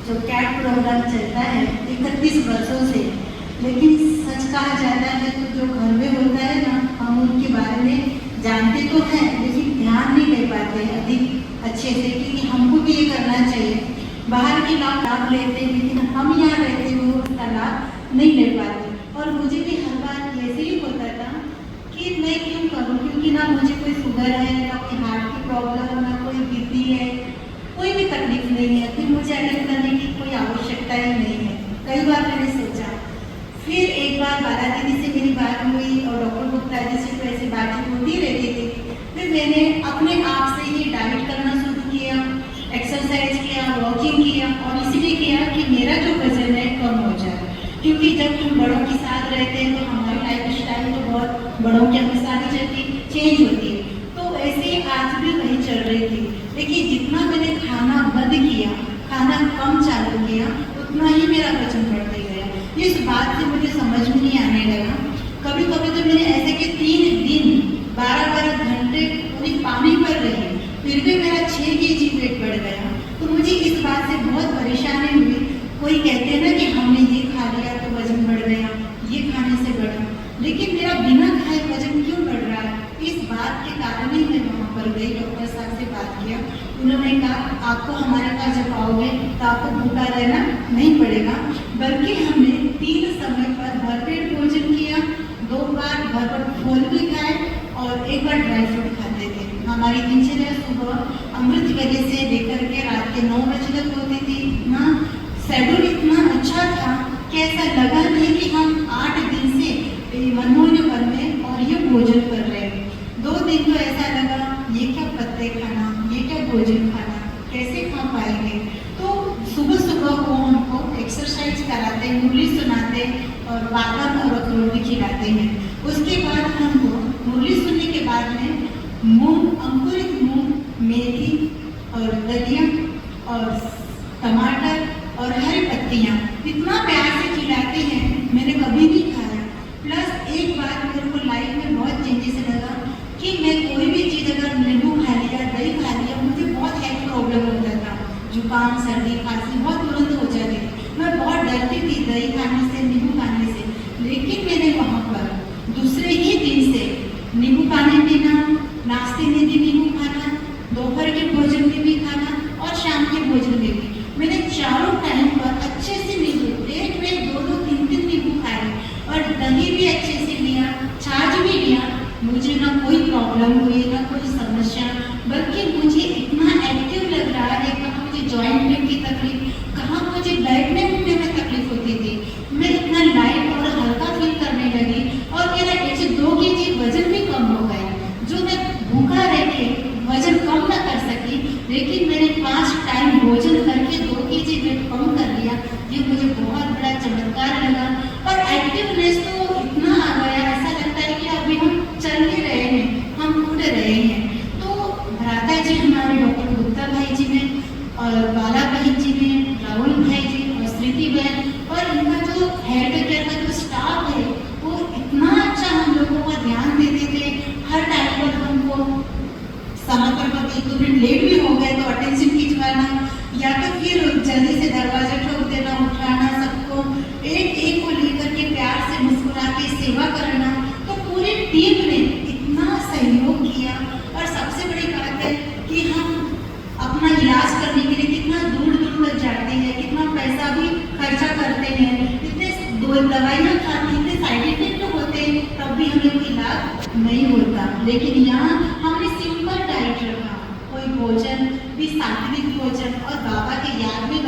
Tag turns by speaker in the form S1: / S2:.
S1: जो cat programme चलता है 31 वर्षों से, लेकिन सच कहा जाता है तो जो घर में होता है ना, हम उनके बारे में जानते तो हैं लेकिन ध्यान नहीं दे पाते अधिक अच्छे से, क्योंकि हमको भी ये करना चाहिए। बाहर के लोग लाभ लेते हैं लेकिन हम यहाँ रहते हुए उसका लाभ नहीं ले पाते। और मुझे भी हर बार ऐसे ही होता था कि मैं क्यों करूँ, क्योंकि ना मुझे कोई शुगर है, ना कोई हार्ट की प्रॉब्लम, ना कोई बीपी है, कोई भी तकलीफ नहीं है, फिर मुझे अटेंड करने की कोई आवश्यकता ही नहीं है। कई बार मैंने सोचा, फिर एक बार बाला दीदी से मेरी बात हुई और डॉक्टर गुप्ता जी से तो ऐसी बातचीत होती रहती थी। फिर मैंने अपने आप से ही डाइट करना शुरू किया, एक्सरसाइज किया, वॉकिंग किया, और इसलिए किया कि मेरा जो वजन है कम हो जाए। क्योंकि जब तुम बड़ों के साथ रहते हैं तो हमारी लाइफ स्टाइल तो बहुत बड़ों के अनुसार ही चेंज होती है। तो ऐसे ही आज भी वही चल रही थी, लेकिन जितना मैंने खाना बंद किया, खाना कम चालू किया, उतना ही मेरा वजन बढ़ते गया। इस बात से मुझे समझ में नहीं आने लगा। कभी कभी तो मैंने ऐसे कि 3 दिन 12-12 घंटे पूरी पानी पर रही, फिर भी मेरा 6 kg वेट बढ़ गया। तो मुझे इस बात से बहुत परेशानी हुई। कोई कहते हैं ना कि हमने ये खा लिया तो वजन बढ़ गया, ये खाने से बढ़ा, लेकिन मेरा बिना खाए वजन क्यों बढ़ रहा है? इस बात के कारण ही मैं वहाँ पर गई, डॉक्टर साहब से बात किया। उन्होंने कहा आपको हमारे पास जब आओगे तो आपको भूखा रहना नहीं पड़ेगा, बल्कि हमने 3 समय पर भरपेट भोजन किया, 2 बार भर पर फल भी खाए और 1 बार ड्राई फ्रूट खाते थे। हमारी दिनचर्या सुबह अमृत वेले से लेकर के रात के 9 बजे तक होती थी ना। शेड्यूल इतना अच्छा था कि ऐसा लगा नहीं कि हम 8 दिन से मनमोहन वन में और ये भोजन कर रहे हैं। 2 दिन तो ऐसा लगा ये क्या पत्ते खाना, ये क्या भोजन खाना, कैसे खा पाएंगे। तो सुबह सुबह वो हमको एक्सरसाइज कराते, मुरली सुनाते और बादाम और अखरोट भी खिलाते हैं। उसके बाद हमको मुरली सुनने के बाद में मूंग, अंकुरित मूंग, मेथी और दलिया और टमाटर और हरी पत्तियाँ इतना प्यार से खिलाते हैं, मैंने कभी नहीं खाया। प्लस एक बात मेरे को लाइफ में बहुत चेंजेस लगा कि मैं कोई भी चीज़ अगर नींबू खा लिया, दही खा लिया, मुझे बहुत हेल्थ प्रॉब्लम होता था, जुकाम, सर्दी, खांसी बहुत तुरंत हो जाती थी। मैं बहुत डरती थी दही खाने से, नींबू खाने से। लेकिन मैंने वहाँ पर दूसरे ही दिन से नींबू पानी पीना, नाश्ते में भी नींबू खाना, दोपहर के भोजन में भी खाना और शाम के भोजन में भी मैंने चारों टाइम पर अच्छे से नींबू, एक में 2-2, 3-3 नींबू खाए और दही भी अच्छे से लिया, छाछ भी लिया। मुझे ना कोई प्रॉब्लम हुई, ना कोई समस्या, बल्कि मुझे इतना एक्टिव लग रहा है। कहाँ मुझे जॉइंट पेन की तकलीफ, कहाँ मुझे बैठने उठने में तकलीफ होती थी, मैं इतना लाइट और हल्का फील करने लगी और मेरा 2 kg वजन भी कम हो गया। जो मैं भूखा रह के वजन कम ना कर सकी, लेकिन मैंने 5 टाइम भोजन करके 2 kg वेट कम कर लिया। ये मुझे बहुत बड़ा चमत्कार लगा। और एक्टिवनेस तो इतना आ गया, ऐसा लगता है कि अभी हम चल ही रहे हैं, हम उड़ रहे हैं। तो भ्राता जी हमारे डॉक्टर गुप्ता भाई जी ने और बाला बहन जी ने, राहुल भाई जी और स्मृति बहन और इनका जो हेल्थ केयर का जो स्टाफ है वो इतना अच्छा हम लोगों का ध्यान देते थे। हर टाइम पर हमको समय पर कभी 1-2 मिनट लेट भी हो गए तो अटेंशन खिंचवाना, या तो फिर जल्दी से दरवाजा ठोक देना, उठाना, सबको एक को लेकर के प्यार से मुस्कुरा के सेवा करना। तो पूरी टीम ने इतना सहयोग किया। और सबसे बड़ी बात है कि हम अपना इलाज करने के लिए कितना दूर दूर तक जाते हैं, कितना पैसा भी खर्चा करते हैं, इतने दवाइयाँ खाते, इतने साइड इफेक्ट होते हैं, तब भी हमें कोई लाभ नहीं होता। लेकिन यहाँ हमने सिंपल डाइट रखा, कोई भोजन भी सात्विक भोजन और बाबा के याद में